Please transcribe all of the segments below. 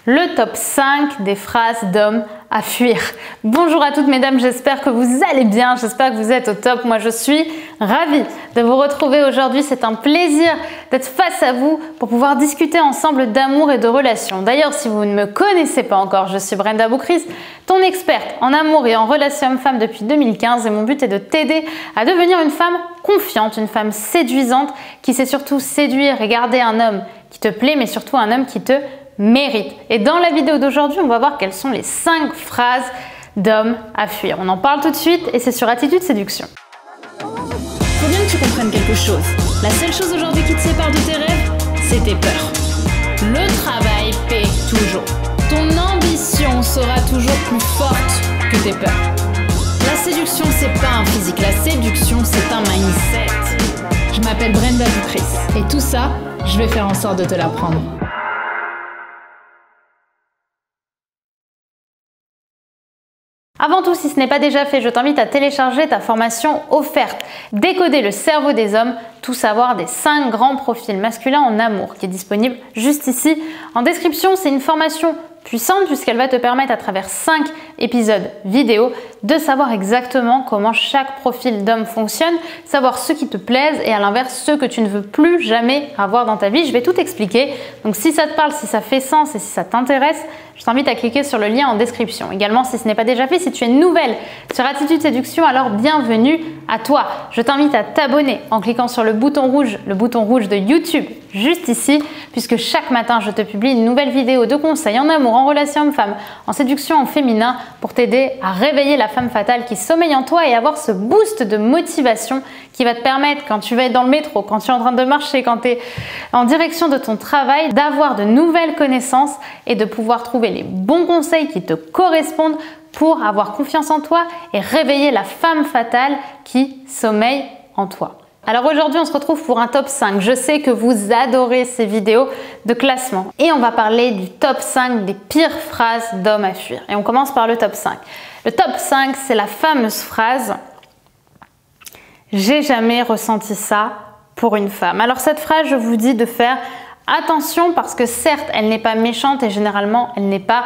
Le top 5 des phrases d'hommes à fuir. Bonjour à toutes mesdames, j'espère que vous allez bien, j'espère que vous êtes au top. Moi je suis ravie de vous retrouver aujourd'hui, c'est un plaisir d'être face à vous pour pouvoir discuter ensemble d'amour et de relations. D'ailleurs, si vous ne me connaissez pas encore, je suis Brenda Boucris, ton experte en amour et en relations hommes-femmes depuis 2015 et mon but est de t'aider à devenir une femme confiante, une femme séduisante qui sait surtout séduire et garder un homme qui te plaît mais surtout un homme qui te mérite. Et dans la vidéo d'aujourd'hui, on va voir quelles sont les 5 phrases d'hommes à fuir. On en parle tout de suite et c'est sur Attitude Séduction. Faut bien que tu comprennes quelque chose. La seule chose aujourd'hui qui te sépare de tes rêves, c'est tes peurs. Le travail paie toujours. Ton ambition sera toujours plus forte que tes peurs. La séduction, c'est pas un physique. La séduction, c'est un mindset. Je m'appelle Brenda Boucris et tout ça, je vais faire en sorte de te l'apprendre. Avant tout, si ce n'est pas déjà fait, je t'invite à télécharger ta formation offerte « Décoder le cerveau des hommes, tout savoir des 5 grands profils masculins en amour » qui est disponible juste ici en description. C'est une formation puissante puisqu'elle va te permettre à travers 5 épisodes vidéo de savoir exactement comment chaque profil d'homme fonctionne, savoir ceux qui te plaisent et à l'inverse ceux que tu ne veux plus jamais avoir dans ta vie. Je vais tout expliquer. Donc si ça te parle, si ça fait sens et si ça t'intéresse, je t'invite à cliquer sur le lien en description. Également, si ce n'est pas déjà fait, si tu es nouvelle sur Attitude Séduction, alors bienvenue à toi. Je t'invite à t'abonner en cliquant sur le bouton rouge de YouTube juste ici, puisque chaque matin, je te publie une nouvelle vidéo de conseils en amour, en relation homme-femme, en séduction en féminin pour t'aider à réveiller la femme fatale qui sommeille en toi et avoir ce boost de motivation qui va te permettre, quand tu vas être dans le métro, quand tu es en train de marcher, quand tu es en direction de ton travail, d'avoir de nouvelles connaissances et de pouvoir trouver les bons conseils qui te correspondent pour avoir confiance en toi et réveiller la femme fatale qui sommeille en toi. Alors aujourd'hui, on se retrouve pour un top 5. Je sais que vous adorez ces vidéos de classement. Et on va parler du top 5 des pires phrases d'hommes à fuir. Et on commence par le top 5. Le top 5, c'est la fameuse phrase « J'ai jamais ressenti ça pour une femme ». Alors cette phrase, je vous dis de faire attention parce que certes, elle n'est pas méchante et généralement, elle n'est pas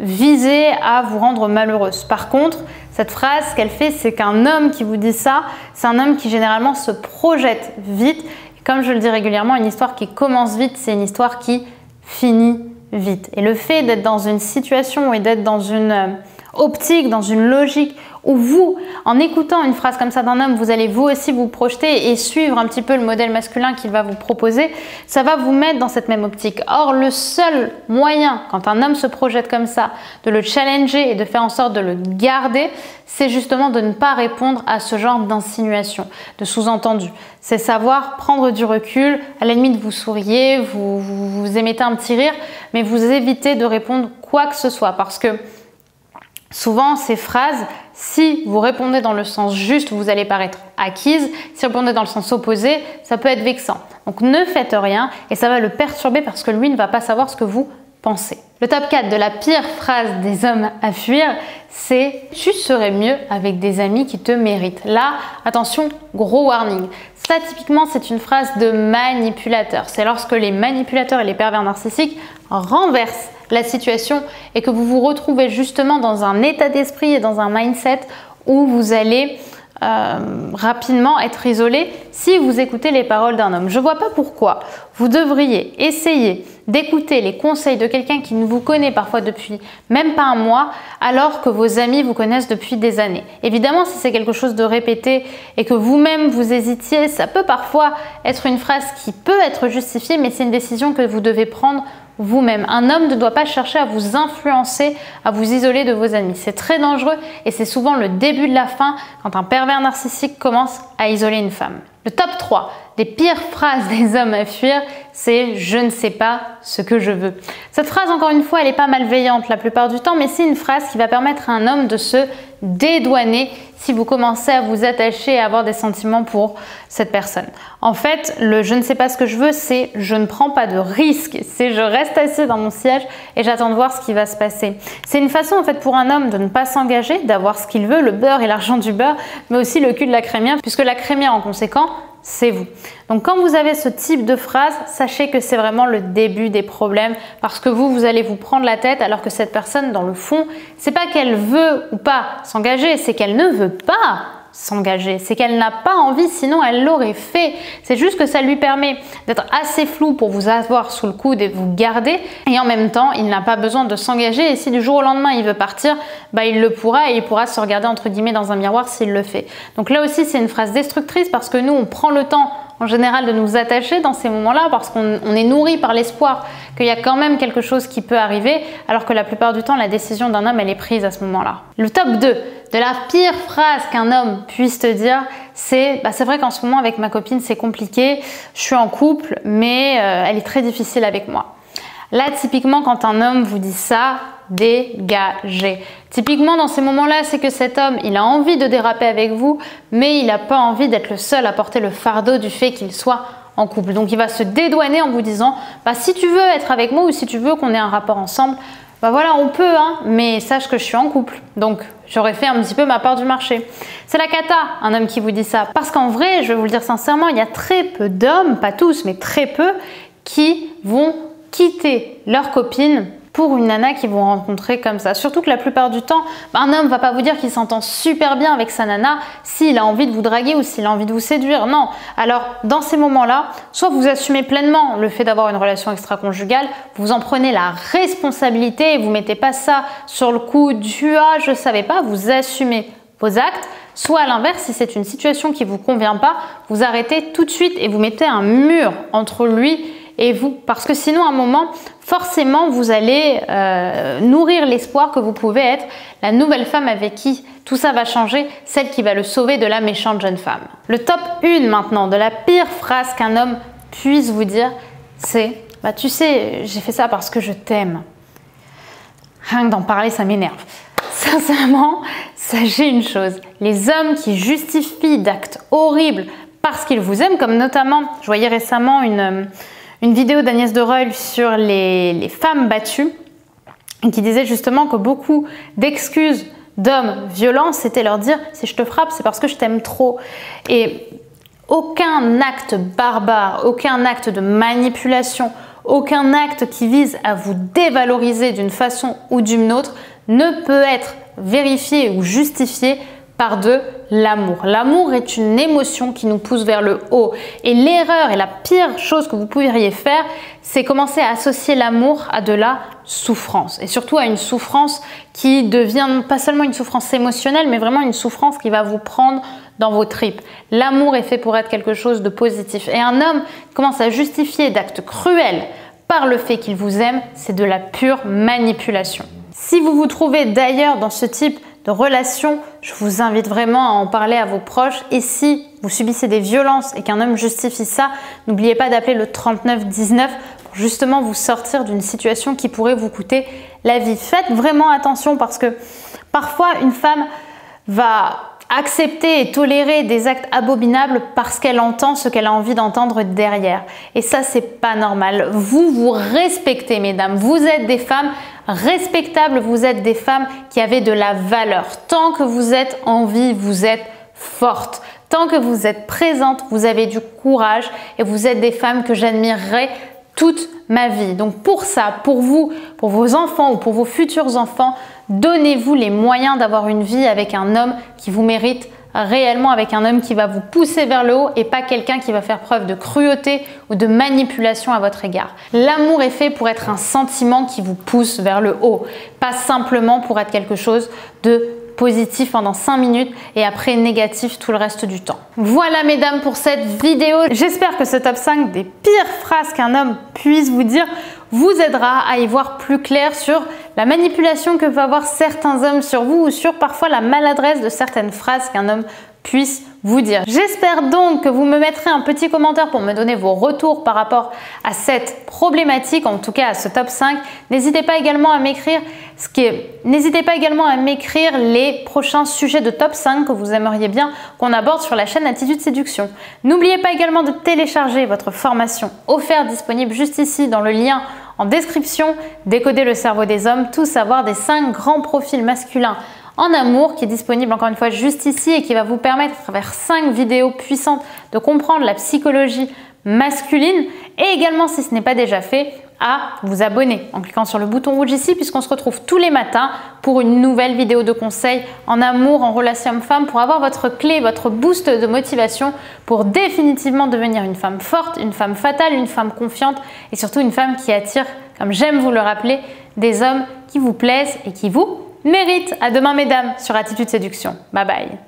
visée à vous rendre malheureuse. Par contre, cette phrase, ce qu'elle fait, c'est qu'un homme qui vous dit ça, c'est un homme qui généralement se projette vite. Et comme je le dis régulièrement, une histoire qui commence vite, c'est une histoire qui finit vite. Et le fait d'être dans une situation et d'être dans une optique, dans une logique où vous, en écoutant une phrase comme ça d'un homme, vous allez vous aussi vous projeter et suivre un petit peu le modèle masculin qu'il va vous proposer, ça va vous mettre dans cette même optique. Or, le seul moyen, quand un homme se projette comme ça, de le challenger et de faire en sorte de le garder, c'est justement de ne pas répondre à ce genre d'insinuation, de sous-entendu. C'est savoir prendre du recul, à la limite vous souriez, vous émettez un petit rire, mais vous évitez de répondre quoi que ce soit parce que souvent, ces phrases, si vous répondez dans le sens juste, vous allez paraître acquise. Si vous répondez dans le sens opposé, ça peut être vexant. Donc ne faites rien et ça va le perturber parce que lui ne va pas savoir ce que vous pensez. Le top 4 de la pire phrase des hommes à fuir, c'est « Tu serais mieux avec des amis qui te méritent ». Là, attention, gros warning. Ça, typiquement, c'est une phrase de manipulateur. C'est lorsque les manipulateurs et les pervers narcissiques renversent la situation et que vous vous retrouvez justement dans un état d'esprit et dans un mindset où vous allez rapidement être isolé si vous écoutez les paroles d'un homme. Je ne vois pas pourquoi vous devriez essayer d'écouter les conseils de quelqu'un qui ne vous connaît parfois depuis même pas un mois alors que vos amis vous connaissent depuis des années. Évidemment, si c'est quelque chose de répété et que vous-même vous hésitiez, ça peut parfois être une phrase qui peut être justifiée, mais c'est une décision que vous devez prendre vous-même. Un homme ne doit pas chercher à vous influencer, à vous isoler de vos amis. C'est très dangereux et c'est souvent le début de la fin quand un pervers narcissique commence à isoler une femme. Le top 3 des pires phrases des hommes à fuir, c'est « je ne sais pas ce que je veux ». Cette phrase, encore une fois, elle n'est pas malveillante la plupart du temps, mais c'est une phrase qui va permettre à un homme de se dédouaner si vous commencez à vous attacher et à avoir des sentiments pour cette personne. En fait, le « je ne sais pas ce que je veux », c'est « je ne prends pas de risque », c'est « je reste assis dans mon siège et j'attends de voir ce qui va se passer ». C'est une façon en fait pour un homme de ne pas s'engager, d'avoir ce qu'il veut, le beurre et l'argent du beurre, mais aussi le cul de la crémière, puisque la crémière en conséquent c'est vous. Donc quand vous avez ce type de phrase, sachez que c'est vraiment le début des problèmes parce que vous allez vous prendre la tête alors que cette personne, dans le fond, c'est pas qu'elle veut ou pas s'engager, c'est qu'elle ne veut pas s'engager, c'est qu'elle n'a pas envie, sinon elle l'aurait fait. C'est juste que ça lui permet d'être assez flou pour vous avoir sous le coude et vous garder, et en même temps il n'a pas besoin de s'engager, et si du jour au lendemain il veut partir, bah il le pourra, et il pourra se regarder entre guillemets dans un miroir s'il le fait. Donc là aussi c'est une phrase destructrice parce que nous on prend le temps en général de nous attacher dans ces moments-là parce qu'on est nourri par l'espoir qu'il y a quand même quelque chose qui peut arriver, alors que la plupart du temps la décision d'un homme elle est prise à ce moment-là. Le top 2 de la pire phrase qu'un homme puisse te dire, c'est c'est vrai qu'en ce moment avec ma copine c'est compliqué, je suis en couple mais elle est très difficile avec moi. Là typiquement quand un homme vous dit ça, dégagez. Typiquement dans ces moments-là, c'est que cet homme, il a envie de déraper avec vous, mais il n'a pas envie d'être le seul à porter le fardeau du fait qu'il soit en couple. Donc il va se dédouaner en vous disant, si tu veux être avec moi ou si tu veux qu'on ait un rapport ensemble, voilà, on peut, mais sache que je suis en couple. Donc j'aurais fait un petit peu ma part du marché. C'est la cata, un homme qui vous dit ça. Parce qu'en vrai, je vais vous le dire sincèrement, il y a très peu d'hommes, pas tous, mais très peu, qui vont quitter leur copine pour une nana qu'ils vont rencontrer comme ça. Surtout que la plupart du temps, un homme va pas vous dire qu'il s'entend super bien avec sa nana s'il a envie de vous draguer ou s'il a envie de vous séduire. Non. Alors, dans ces moments-là, soit vous assumez pleinement le fait d'avoir une relation extra-conjugale, vous en prenez la responsabilité et vous mettez pas ça sur le coup du « ah, je savais pas », vous assumez vos actes. Soit à l'inverse, si c'est une situation qui vous convient pas, vous arrêtez tout de suite et vous mettez un mur entre lui et vous, parce que sinon à un moment, forcément vous allez nourrir l'espoir que vous pouvez être la nouvelle femme avec qui tout ça va changer, celle qui va le sauver de la méchante jeune femme. Le top 1 maintenant de la pire phrase qu'un homme puisse vous dire, c'est « tu sais, j'ai fait ça parce que je t'aime ». Rien que d'en parler, ça m'énerve. Sincèrement, sachez une chose, les hommes qui justifient d'actes horribles parce qu'ils vous aiment, comme notamment, je voyais récemment une vidéo d'Agnès de Reuil sur les femmes battues qui disait justement que beaucoup d'excuses d'hommes violents, c'était leur dire « si je te frappe, c'est parce que je t'aime trop ». Et aucun acte barbare, aucun acte de manipulation, aucun acte qui vise à vous dévaloriser d'une façon ou d'une autre ne peut être vérifié ou justifié par de l'amour. L'amour est une émotion qui nous pousse vers le haut. Et l'erreur et la pire chose que vous pourriez faire, c'est commencer à associer l'amour à de la souffrance. Et surtout à une souffrance qui devient pas seulement une souffrance émotionnelle, mais vraiment une souffrance qui va vous prendre dans vos tripes. L'amour est fait pour être quelque chose de positif. Et un homme commence à justifier d'actes cruels par le fait qu'il vous aime, c'est de la pure manipulation. Si vous vous trouvez d'ailleurs dans ce type de relation, je vous invite vraiment à en parler à vos proches. Et si vous subissez des violences et qu'un homme justifie ça, n'oubliez pas d'appeler le 3919 pour justement vous sortir d'une situation qui pourrait vous coûter la vie. Faites vraiment attention parce que parfois une femme va accepter et tolérer des actes abominables parce qu'elle entend ce qu'elle a envie d'entendre derrière. Et ça, c'est pas normal. Vous vous respectez, mesdames. Vous êtes des femmes respectables, vous êtes des femmes qui avez de la valeur. Tant que vous êtes en vie, vous êtes forte. Tant que vous êtes présente, vous avez du courage et vous êtes des femmes que j'admirerai toute ma vie. Donc pour ça, pour vous, pour vos enfants ou pour vos futurs enfants, donnez-vous les moyens d'avoir une vie avec un homme qui vous mérite réellement, avec un homme qui va vous pousser vers le haut et pas quelqu'un qui va faire preuve de cruauté ou de manipulation à votre égard. L'amour est fait pour être un sentiment qui vous pousse vers le haut, pas simplement pour être quelque chose de positif pendant 5 minutes et après négatif tout le reste du temps. Voilà mesdames pour cette vidéo. J'espère que ce top 5 des pires phrases qu'un homme puisse vous dire vous aidera à y voir plus clair sur la manipulation que peuvent avoir certains hommes sur vous ou sur parfois la maladresse de certaines phrases qu'un homme puisse vous dire. J'espère donc que vous me mettrez un petit commentaire pour me donner vos retours par rapport à cette problématique, en tout cas à ce top 5. N'hésitez pas également à m'écrire les prochains sujets de top 5 que vous aimeriez bien qu'on aborde sur la chaîne Attitude Séduction. N'oubliez pas également de télécharger votre formation offerte disponible juste ici dans le lien en description. Décoder le cerveau des hommes, tout savoir des 5 grands profils masculins en amour qui est disponible encore une fois juste ici et qui va vous permettre à travers 5 vidéos puissantes de comprendre la psychologie masculine et également, si ce n'est pas déjà fait, à vous abonner en cliquant sur le bouton rouge ici puisqu'on se retrouve tous les matins pour une nouvelle vidéo de conseils en amour, en relation homme-femme pour avoir votre clé, votre boost de motivation pour définitivement devenir une femme forte, une femme fatale, une femme confiante et surtout une femme qui attire, comme j'aime vous le rappeler, des hommes qui vous plaisent et qui vous méritent. À demain mesdames sur Attitude Séduction. Bye bye.